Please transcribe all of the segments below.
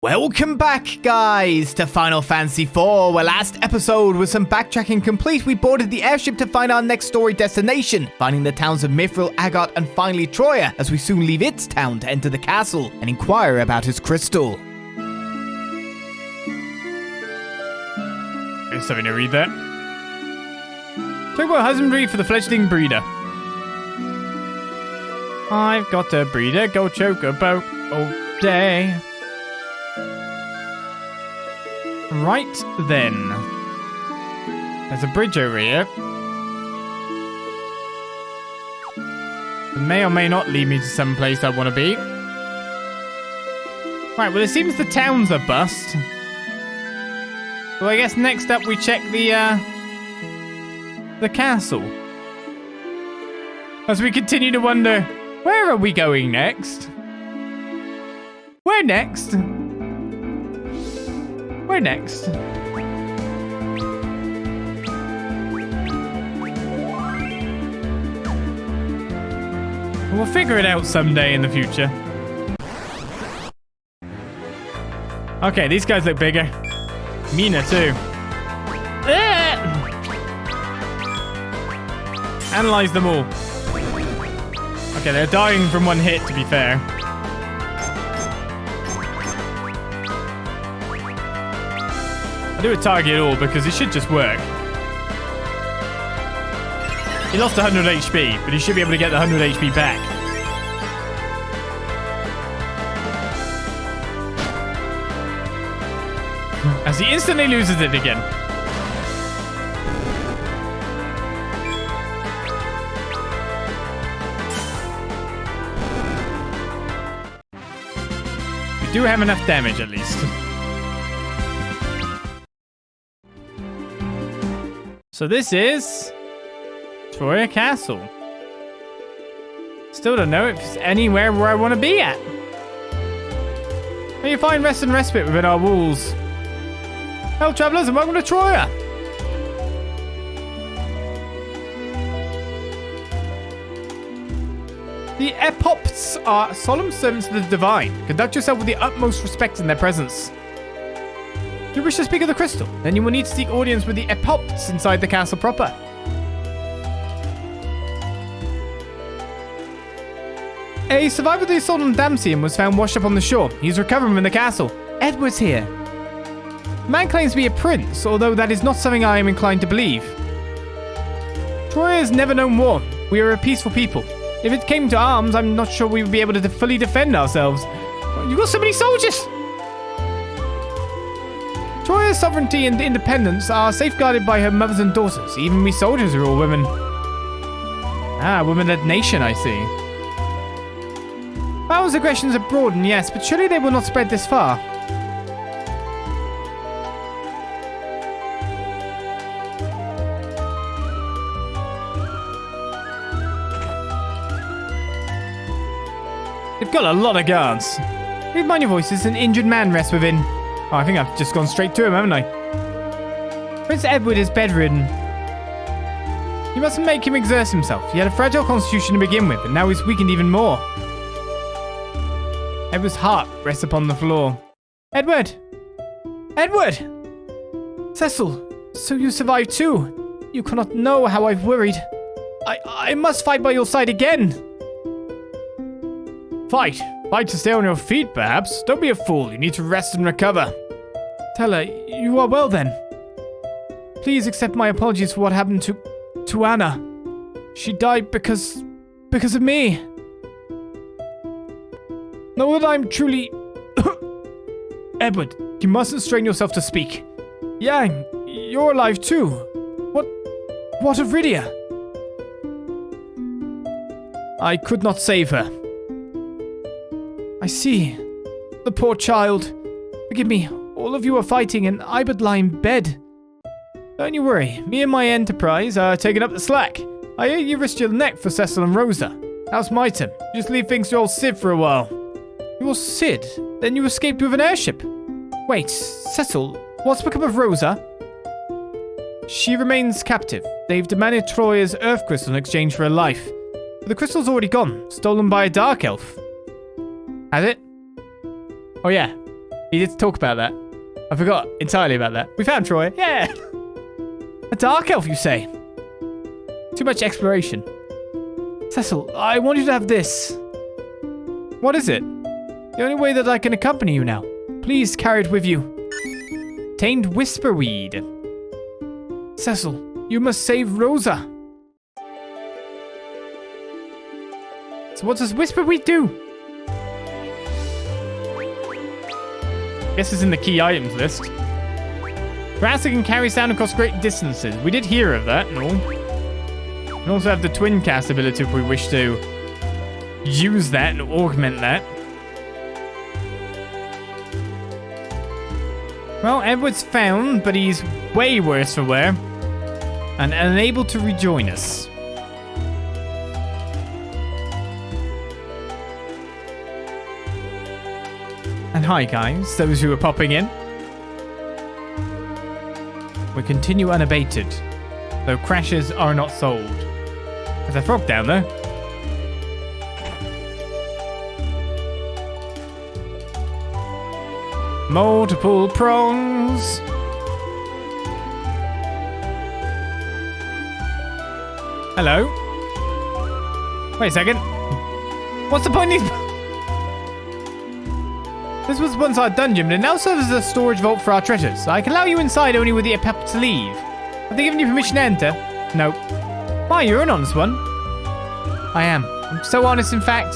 Welcome back, guys, to Final Fantasy IV, where last episode, with some backtracking complete, we boarded the airship to find our next story destination, finding the towns of Mithril, Agot, and finally Troia, as we soon leave its town to enter the castle and inquire about his crystal. There's something to read there. Talk about husbandry for the fledgling breeder. I've got a breeder, go choke a boat all day. Right then. There's a bridge over here. It may or may not lead me to some place I want to be. Right, well, it seems the towns are bust. Well, I guess next up we check the castle. As we continue to wonder, where are we going next? Where next? Where next? We'll figure it out someday in the future. Okay, these guys look bigger. Meaner too. Analyze them all. Okay, they're dying from one hit, to be fair. I'll do a target all because it should just work. He lost 100 HP, but he should be able to get the 100 HP back. As he instantly loses it again. We do have enough damage, at least. So this is Troia Castle. Still don't know if it's anywhere where I want to be at. May you find rest and respite within our walls. Hello, travelers, and welcome to Troia. The Epopts are solemn servants of the divine. Conduct yourself with the utmost respect in their presence. Do you wish to speak of the crystal? Then you will need to seek audience with the Epopts inside the castle proper. A survivor of the assault on Damsian was found washed up on the shore. He's recovering from the castle. Edward's here. The man claims to be a prince, although that is not something I am inclined to believe. Troia has never known war. We are a peaceful people. If it came to arms, I'm not sure we would be able to fully defend ourselves. You've got so many soldiers! Troia's sovereignty and independence are safeguarded by her mothers and daughters. Even we soldiers are all women. Ah, women-led nation, I see. Bao's aggressions are broadened, yes, but surely they will not spread this far. They've got a lot of guards. Read mind your voices, an injured man rests within. Oh, I think I've just gone straight to him, haven't I? Prince Edward is bedridden. You mustn't make him exert himself. He had a fragile constitution to begin with, and now he's weakened even more. Edward's heart rests upon the floor. Edward! Edward! Cecil, so you survived too. You cannot know how I've worried. I must fight by your side again. Fight? Fight to stay on your feet, perhaps? Don't be a fool. You need to rest and recover. Tell her, you are well then. Please accept my apologies for what happened to Anna. She died because of me. Know that I'm truly... Edward, you mustn't strain yourself to speak. Yang, you're alive too. What of Rydia? I could not save her. I see. The poor child. Forgive me, all of you are fighting and I but lie in bed. Don't you worry, me and my enterprise are taking up the slack. I hear you risked your neck for Cecil and Rosa. Now's my turn. Just leave things to old Sid for a while. You're Sid? Then you escaped with an airship. Wait, Cecil, what's become of Rosa? She remains captive. They've demanded Troia's Earth Crystal in exchange for her life. But the crystal's already gone, stolen by a Dark Elf. Has it? Oh yeah. He did talk about that. I forgot entirely about that. We found Troia. Yeah. A dark elf, you say? Too much exploration. Cecil, I want you to have this. What is it? The only way that I can accompany you now. Please carry it with you. Tamed whisperweed. Cecil, you must save Rosa. So what does whisperweed do? Guess it's in the key items list. Grass that can carry sound across great distances. We did hear of that and all. We also have the twin cast ability if we wish to use that and augment that. Well, Edward's found, but he's way worse for wear and unable to rejoin us. And hi guys, those who are popping in. We continue unabated, though crashes are not sold. There's a frog down there. Multiple prongs. Hello? Wait a second. What's the point of these? This was once our dungeon, but it now serves as a storage vault for our treasures. I can allow you inside only with the pep to leave. Have they given you permission to enter? No. Why, you're an honest one. I am. I'm so honest, in fact,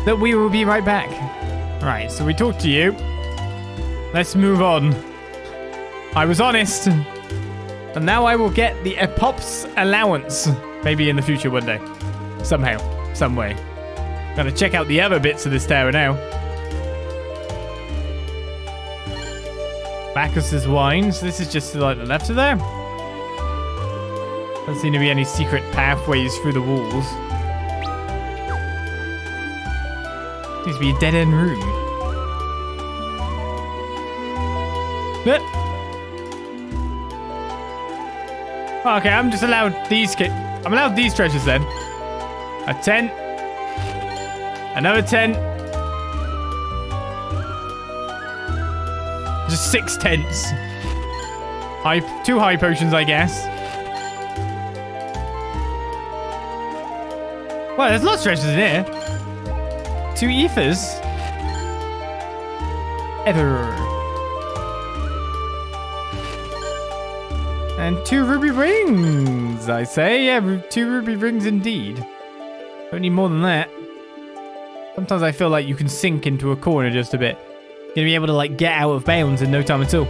that we will be right back. Right, so we talked to you. Let's move on. I was honest. And now I will get the Epop's allowance. Maybe in the future one day. Somehow. Some way. Gotta check out the other bits of this tower now. Bacchus's wines. This is just to like the left of there. Doesn't seem to be any secret pathways through the walls. Seems to be a dead-end room. Okay, I'm just allowed these. I'm allowed these treasures then. A tent. Another tent. Just 6 tents. 2 high potions, I guess. Well, there's lots of treasures in here. 2 ethers. Ever. And 2 ruby rings, I say. Yeah, 2 ruby rings indeed. Don't need more than that. Sometimes I feel like you can sink into a corner just a bit. You're gonna be able to like get out of bounds in no time at all.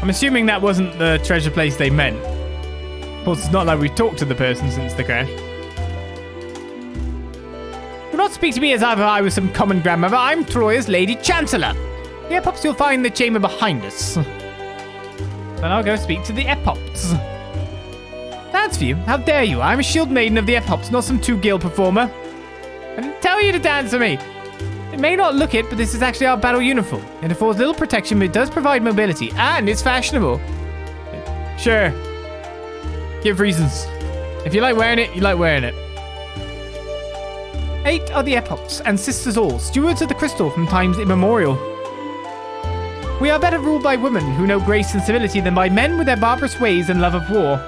I'm assuming that wasn't the treasure place they meant. Of course, it's not like we've talked to the person since the crash. Do not speak to me as if I was some common grandmother. I'm Troia's Lady Chancellor. The Epops you'll find in the chamber behind us. Then I'll go speak to the Epops. Dance for you? How dare you? I'm a shield maiden of the Epops, not some 2-guild performer. I didn't tell you to dance for me. It may not look it, but this is actually our battle uniform. It affords little protection, but it does provide mobility, and it's fashionable. Sure. Give reasons. If you like wearing it, you like wearing it. 8 are the Epops, and sisters all, stewards of the crystal from times immemorial. We are better ruled by women who know grace and civility than by men with their barbarous ways and love of war.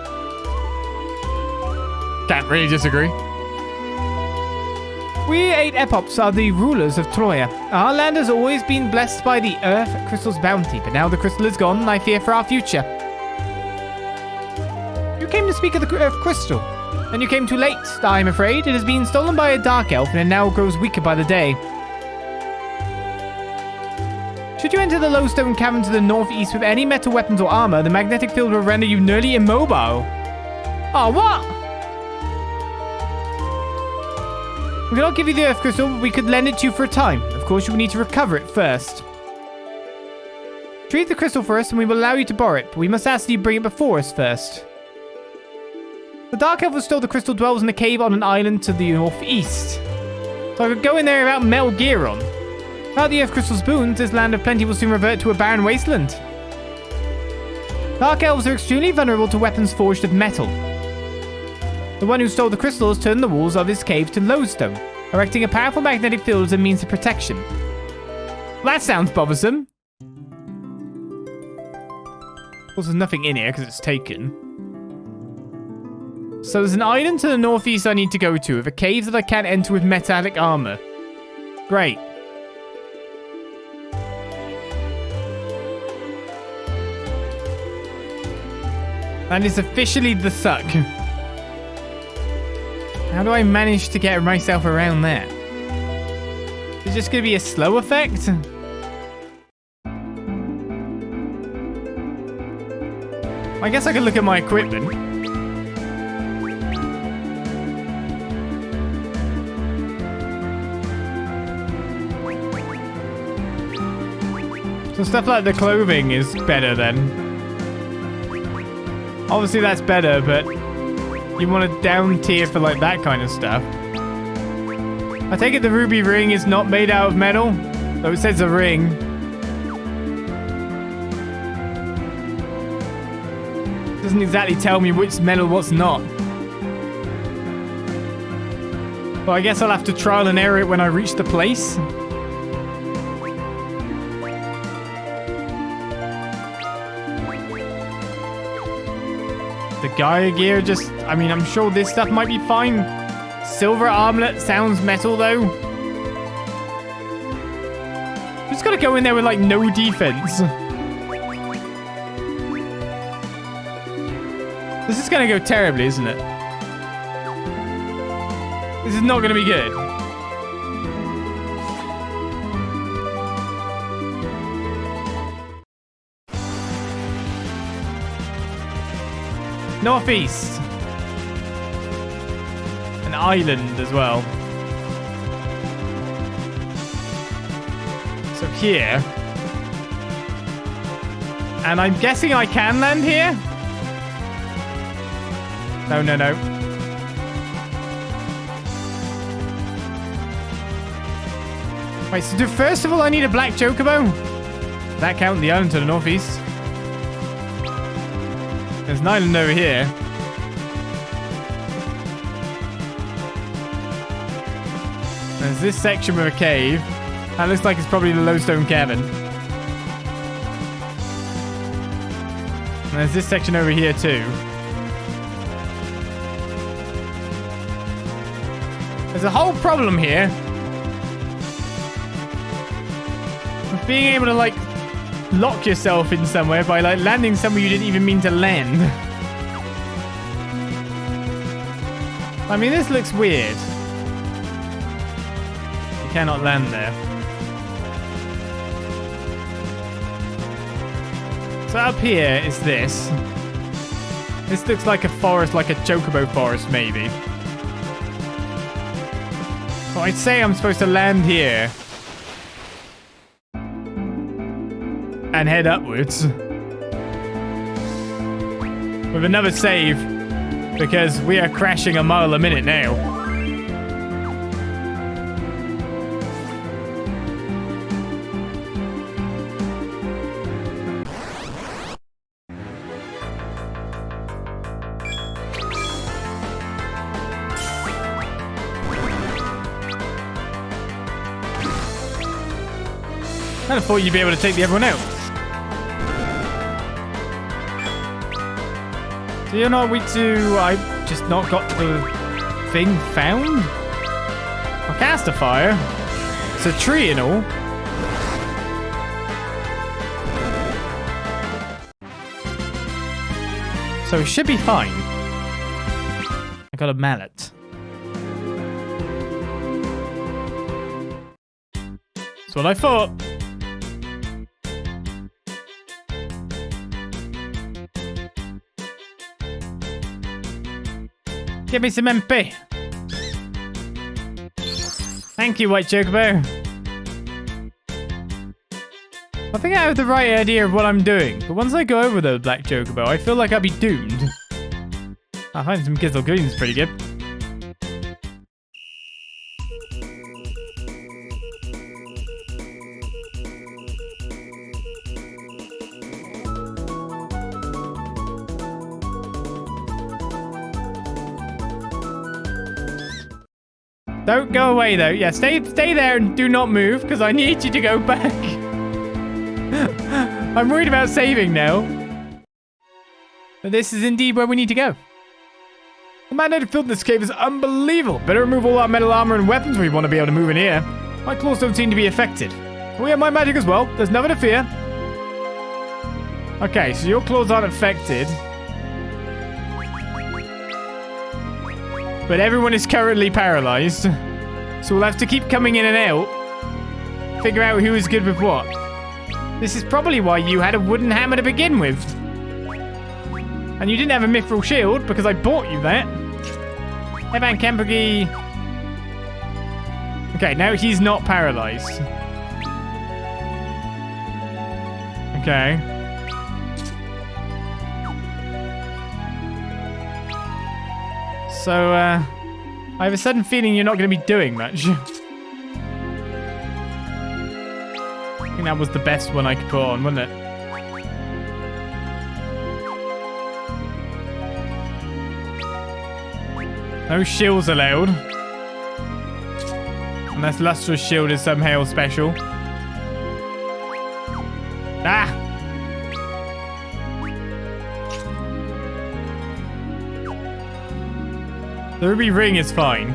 Can't really disagree. We 8 Epops are the rulers of Troia. Our land has always been blessed by the earth crystal's bounty, but now the crystal is gone, and I fear for our future. You came to speak of the earth crystal, and you came too late, I'm afraid. It has been stolen by a dark elf, and it now grows weaker by the day. Should you enter the Lodestone Cavern to the northeast with any metal weapons or armor, the magnetic field will render you nearly immobile. Oh, what? We cannot give you the earth crystal, but we could lend it to you for a time. Of course, you will need to recover it first. Retrieve the crystal for us, and we will allow you to borrow it, but we must ask that you bring it before us first. The Dark Elf who stole the crystal dwells in a cave on an island to the northeast. So I could go in there without metal gear on. Without the earth crystal's boons, this land of plenty will soon revert to a barren wasteland. Dark Elves are extremely vulnerable to weapons forged of metal. The The one who stole the crystals turned the walls of his cave to lodestone, erecting a powerful magnetic field as a means of protection. That sounds bothersome. Well, there's nothing in here because it's taken. So there's an island to the northeast I need to go to, with a cave that I can't enter with metallic armor. Great. That is officially the suck. How do I manage to get myself around there? Is it just going to be a slow effect? I guess I could look at my equipment. So stuff like the clothing is better then. Obviously that's better, but you want a down tier for like that kind of stuff. I take it the ruby ring is not made out of metal, though it says a ring. Doesn't exactly tell me which metal, what's not. But I guess I'll have to trial and error it when I reach the place. The Gaia gear just... I mean, I'm sure this stuff might be fine. Silver armlet sounds metal, though. Just gotta go in there with, like, no defense. This is gonna go terribly, isn't it? This is not gonna be good. Northeast. An island as well. So here. And I'm guessing I can land here? No, no, no. Right, so first of all, I need a black chocobo. Does that count the island to the northeast? There's an island over here. There's this section with a cave. That looks like it's probably the Lodestone Cavern. And there's this section over here too. There's a whole problem here with being able to, like, lock yourself in somewhere by, like, landing somewhere you didn't even mean to land. I mean, this looks weird. You cannot land there. So up here is this. This looks like a forest, like a chocobo forest, maybe. So I'd say I'm supposed to land here and head upwards with another save, because we are crashing a mile a minute now. I thought you'd be able to take the everyone out. So you're not weak to... I just not got the thing found? I'll cast a fire. It's a tree and all. So it should be fine. I got a mallet. That's what I thought. Give me some MP. Thank you, White Chocobo. I think I have the right idea of what I'm doing, but once I go over the Black Chocobo, I feel like I'll be doomed. I find some Gizzle Greens pretty good. Don't go away, though. Yeah, stay there and do not move, because I need you to go back. I'm worried about saving now. But this is indeed where we need to go. The magnetic field in this cave is unbelievable. Better remove all our metal armor and weapons if we want to be able to move in here. My claws don't seem to be affected. We have my magic as well. There's nothing to fear. Okay, so your claws aren't affected. But everyone is currently paralyzed. So we'll have to keep coming in and out. Figure out who is good with what. This is probably why you had a wooden hammer to begin with. And you didn't have a mithril shield because I bought you that. Evan Kempergy. Okay, now he's not paralyzed. Okay. So, I have a sudden feeling you're not going to be doing much. I think that was the best one I could put on, wasn't it? No shields allowed. Unless Lustrous Shield is somehow special. Ah! The ruby ring is fine.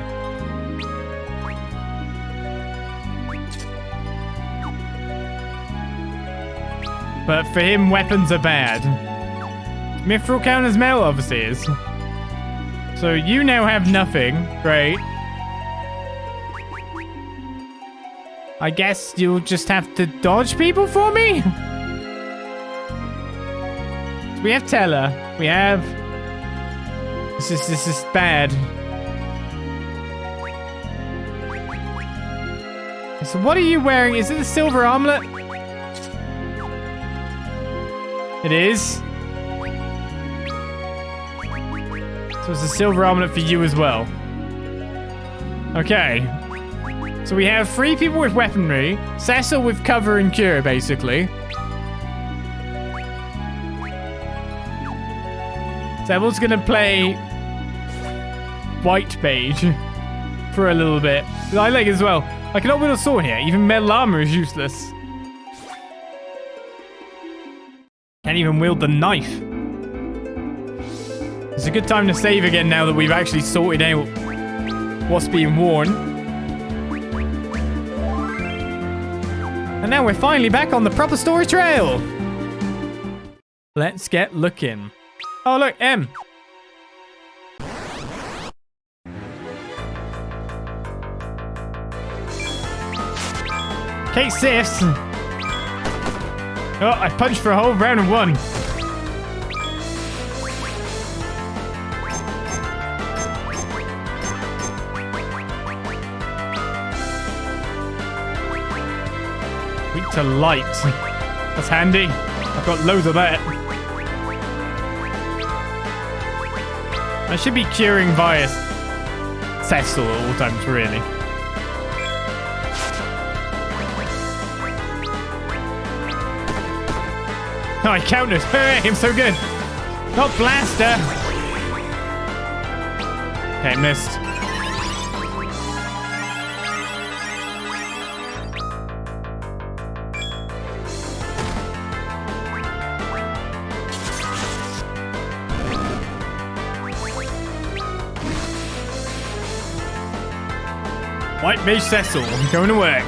But for him, weapons are bad. Mithril count as metal, obviously is. So you now have nothing. Great. I guess you'll just have to dodge people for me? So we have Teller. We have... This is bad. So what are you wearing? Is it a silver armlet? It is. So it's a silver armlet for you as well. Okay. So we have 3 people with weaponry. Cecil with cover and cure, basically. Devil's gonna play White Mage for a little bit. I like it as well. I cannot wield a sword here. Even metal armor is useless. Can't even wield the knife. It's a good time to save again now that we've actually sorted out what's being worn. And now we're finally back on the proper story trail. Let's get looking. Oh, look, M. Kate Sifts. Oh, I punched for a whole round and won. Weak to light. That's handy. I've got loads of that. I should be curing via Cecil at all times, really. Oh, I countered. Hey, I'm so good. Not blaster. Okay, missed. White Mage Cecil, I'm going to work.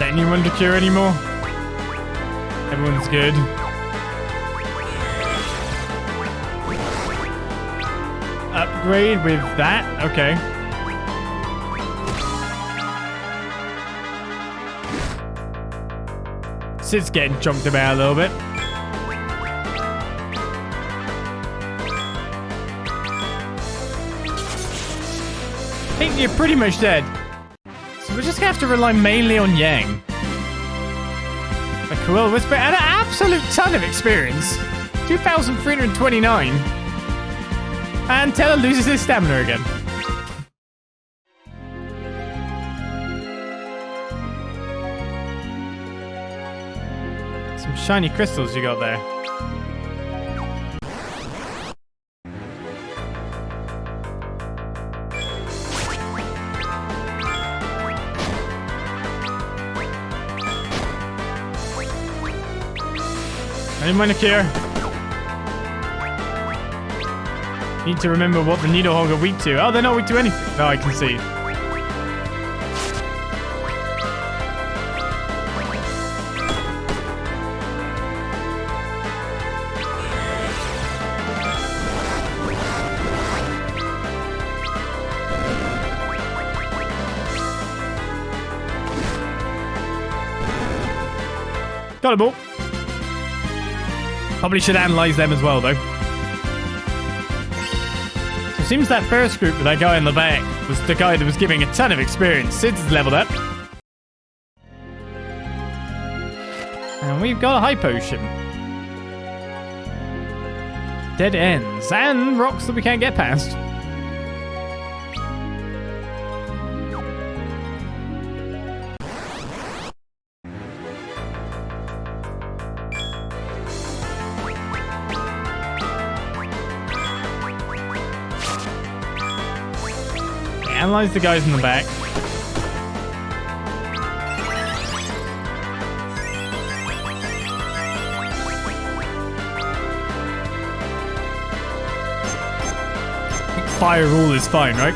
Anyone to cure anymore? Everyone's good. Upgrade with that? Okay. Sid's getting chunked about a little bit. I think you're pretty much dead. So we're just gonna have to rely mainly on Yang. A cool whisper and an absolute ton of experience. 2,329. And Teller loses his stamina again. Some shiny crystals you got there. I didn't mind a cure. Need to remember what the needle hog are weak to. Oh, they're not weak to anything. No, I can see. Got a ball. Probably should analyze them as well, though. So it seems that first group with that guy in the back was the guy that was giving a ton of experience. Sid's leveled up. And we've got a high potion. Dead ends. And rocks that we can't get past. Analyze the guys in the back. Fire rule is fine, right?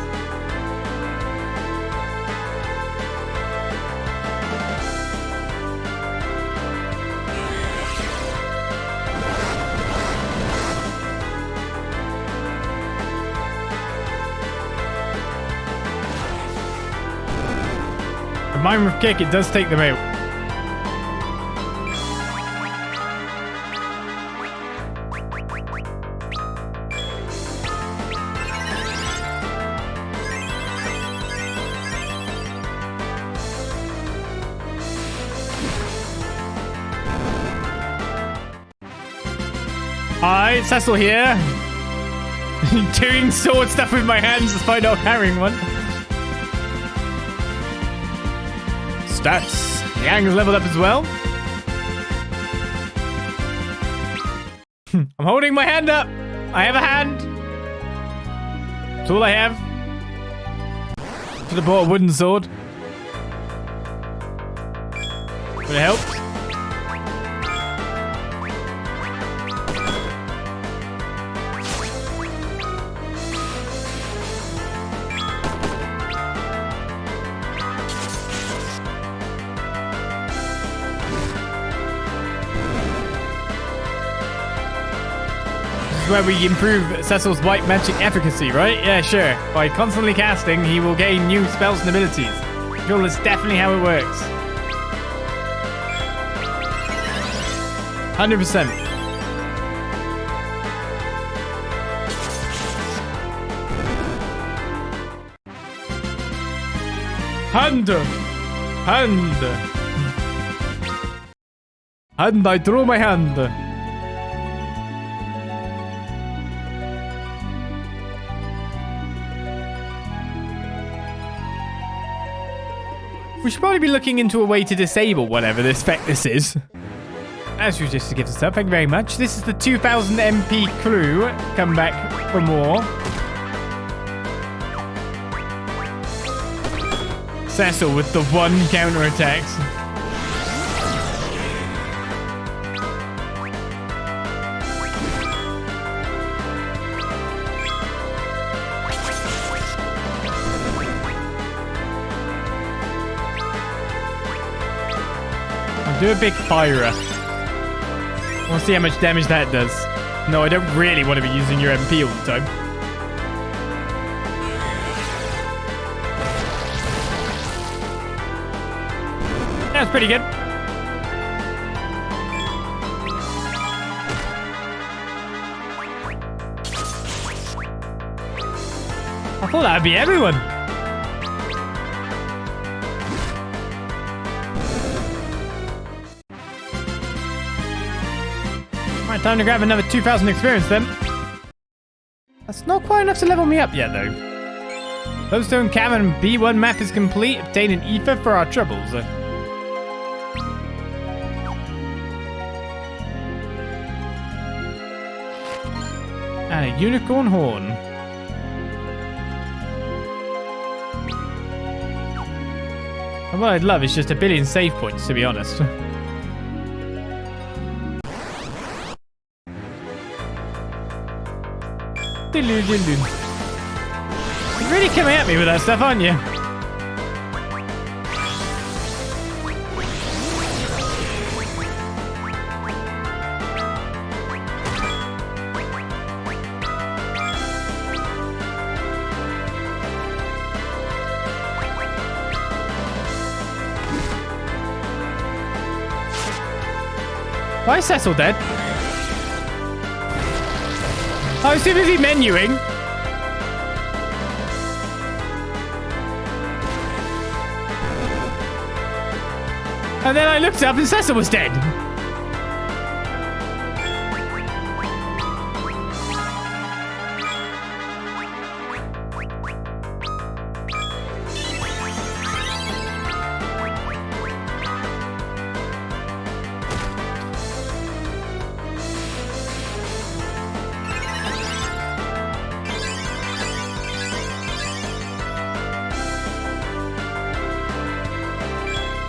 Mine with kick, it does take them out. Hi, Cecil here. Doing sword stuff with my hands despite not carrying one. Stats. Yang is leveled up as well. I'm holding my hand up. I have a hand. That's all I have. Should have bought a wooden sword. Would it help? Where we improve Cecil's white magic efficacy, right? Yeah, sure. By constantly casting, he will gain new spells and abilities. Sure, that's definitely how it works. 100%. Hand! And I throw my hand. We should probably be looking into a way to disable whatever this effect this is. As you just to give us up, thank you very much. This is the 2000 MP crew. Come back for more. Cecil with the one counter attacks. Do a big fire. I want to see how much damage that does. No, I don't really want to be using your MP all the time. That's pretty good. I thought that would be everyone. Right, time to grab another 2,000 experience then. That's It's not quite enough to level me up yet, though. Lodestone Cavern B1 map is complete. Obtain an ether for our troubles. And a unicorn horn. And what I'd love is just a billion save points, to be honest. You're really coming at me with that stuff, aren't you? Why is Cecil dead? I was too busy menuing. And then I looked up and Cecil was dead.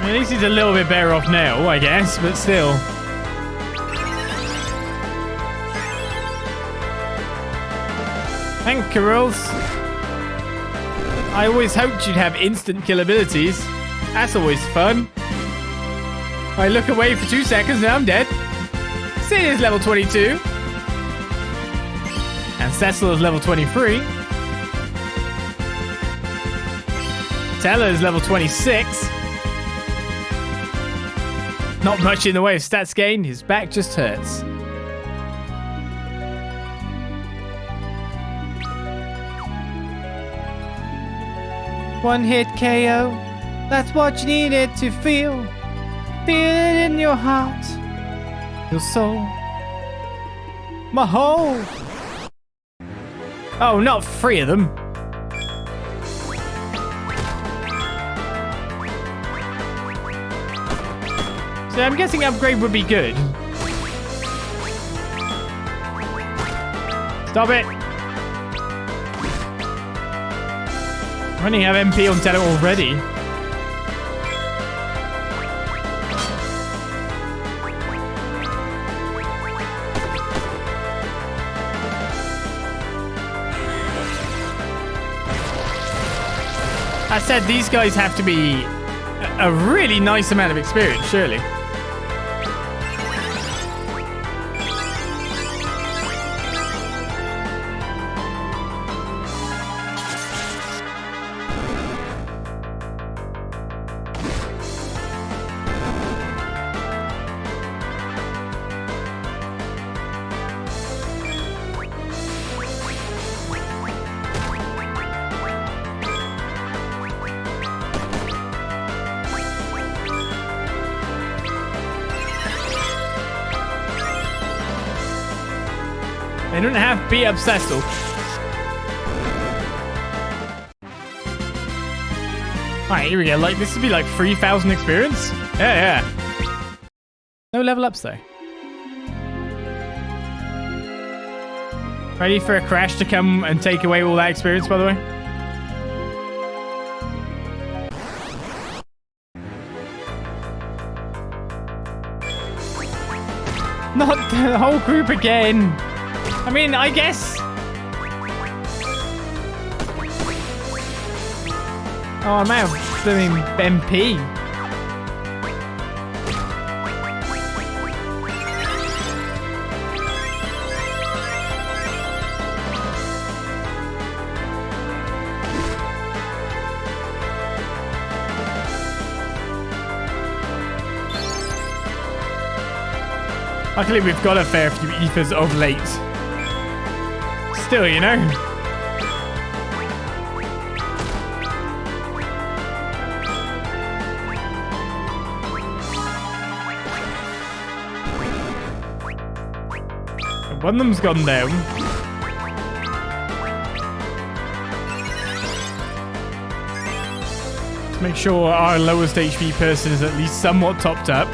At least he's a little bit better off now, I guess, but still. Thank Carols. I always hoped you'd have instant kill abilities. That's always fun. I look away for 2 seconds, now I'm dead. Sid is level 22. And Cecil is level 23. Teller is level 26. Not much in the way of stats gained, his back just hurts. One hit KO, that's what you needed to feel. Feel it in your heart, your soul, my whole. Oh, not 3 of them. So I'm guessing upgrade would be good. Stop it. I only have MP on Teller already. I said these guys have to be a really nice amount of experience, surely. They don't have beat up Cecil. Alright, here we go. Like, this would be like 3,000 experience? Yeah. No level ups though. Ready for a crash to come and take away all that experience, by the way? Not the whole group again. I mean, I guess. Oh, I'm out of doing MP. Luckily, we've got a fair few ethers of late. Still, you know. One of them's gone down. make sure our lowest HP person is at least somewhat topped up.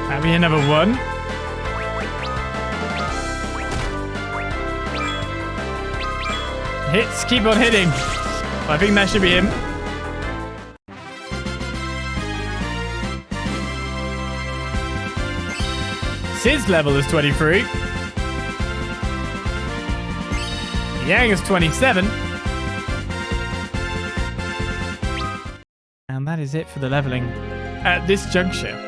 That'll be another one. Hits, keep on hitting. I think that should be him. His level is 23. Yang is 27. And that is it for the leveling at this juncture.